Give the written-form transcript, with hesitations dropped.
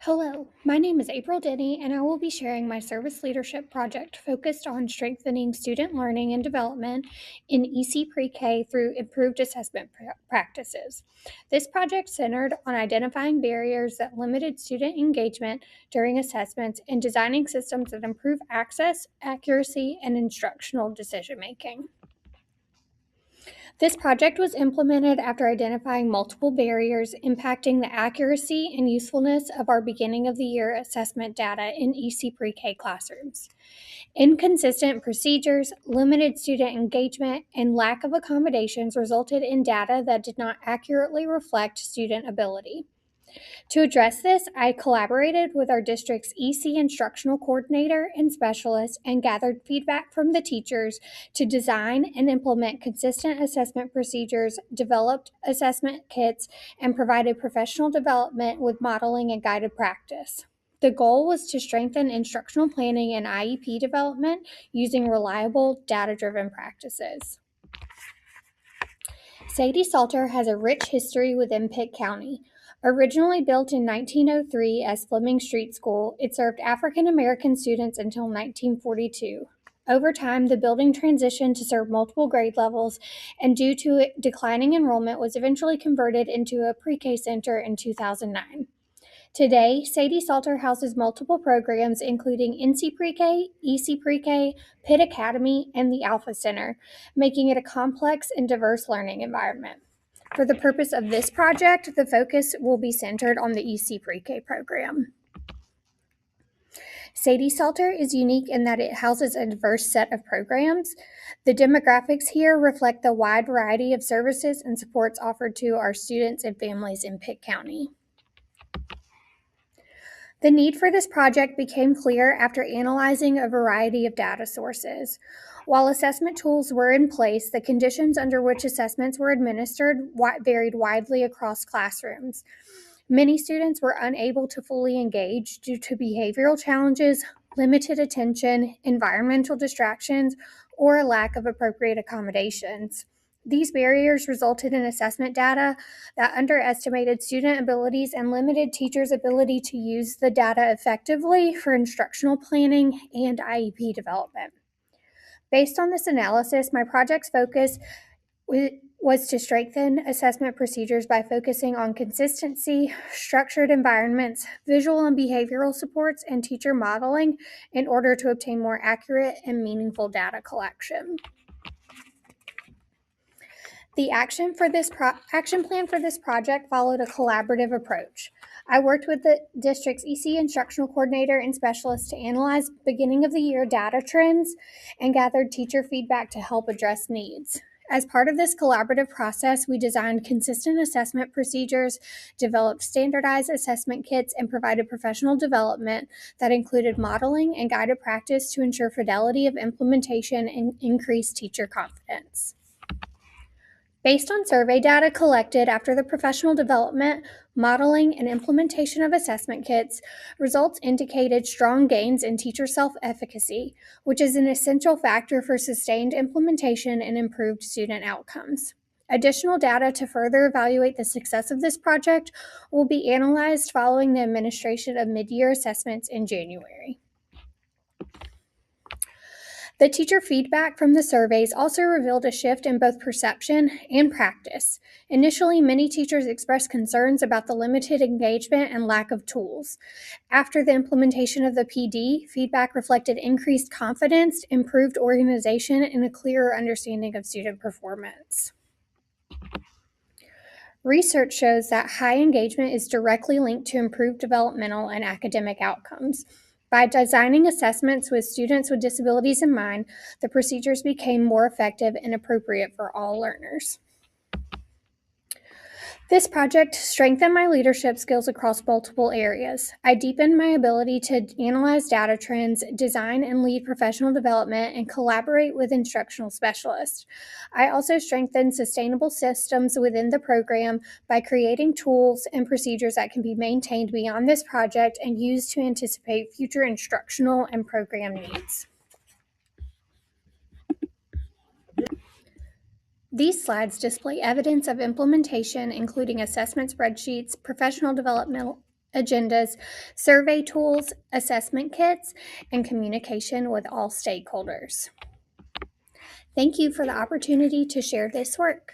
Hello, my name is April Denney, and I will be sharing my service leadership project focused on strengthening student learning and development in EC Pre-K through improved assessment practices. This project centered on identifying barriers that limited student engagement during assessments and designing systems that improve access, accuracy, and instructional decision making. This project was implemented after identifying multiple barriers impacting the accuracy and usefulness of our beginning of the year assessment data in EC Pre-K classrooms. Inconsistent procedures, limited student engagement, and lack of accommodations resulted in data that did not accurately reflect student ability. To address this, I collaborated with our district's EC instructional coordinator and specialist and gathered feedback from the teachers to design and implement consistent assessment procedures, developed assessment kits, and provided professional development with modeling and guided practice. The goal was to strengthen instructional planning and IEP development using reliable, data-driven practices. Sadie Salter has a rich history within Pitt County. Originally built in 1903 as Fleming Street School, it served African American students until 1942. Over time, the building transitioned to serve multiple grade levels, and due to declining enrollment, was eventually converted into a pre-K center in 2009. Today, Sadie Salter houses multiple programs including NC Pre-K, EC Pre-K, Pitt Academy, and the Alpha Center, making it a complex and diverse learning environment. For the purpose of this project, the focus will be centered on the EC Pre-K program. Sadie Salter is unique in that it houses a diverse set of programs. The demographics here reflect the wide variety of services and supports offered to our students and families in Pitt County. The need for this project became clear after analyzing a variety of data sources. While assessment tools were in place, the conditions under which assessments were administered varied widely across classrooms. Many students were unable to fully engage due to behavioral challenges, limited attention, environmental distractions, or a lack of appropriate accommodations. These barriers resulted in assessment data that underestimated student abilities and limited teachers' ability to use the data effectively for instructional planning and IEP development. Based on this analysis, my project's focus was to strengthen assessment procedures by focusing on consistency, structured environments, visual and behavioral supports, and teacher modeling in order to obtain more accurate and meaningful data collection. The action plan for this project followed a collaborative approach. I worked with the district's EC instructional coordinator and specialist to analyze beginning of the year data trends and gathered teacher feedback to help address needs. As part of this collaborative process, we designed consistent assessment procedures, developed standardized assessment kits, and provided professional development that included modeling and guided practice to ensure fidelity of implementation and increase teacher confidence. Based on survey data collected after the professional development, modeling, and implementation of assessment kits, results indicated strong gains in teacher self-efficacy, which is an essential factor for sustained implementation and improved student outcomes. Additional data to further evaluate the success of this project will be analyzed following the administration of mid-year assessments in January. The teacher feedback from the surveys also revealed a shift in both perception and practice. Initially, many teachers expressed concerns about the limited engagement and lack of tools. After the implementation of the PD, feedback reflected increased confidence, improved organization, and a clearer understanding of student performance. Research shows that high engagement is directly linked to improved developmental and academic outcomes. By designing assessments with students with disabilities in mind, the procedures became more effective and appropriate for all learners. This project strengthened my leadership skills across multiple areas. I deepened my ability to analyze data trends, design and lead professional development, and collaborate with instructional specialists. I also strengthened sustainable systems within the program by creating tools and procedures that can be maintained beyond this project and used to anticipate future instructional and program needs. These slides display evidence of implementation, including assessment spreadsheets, professional development agendas, survey tools, assessment kits, and communication with all stakeholders. Thank you for the opportunity to share this work.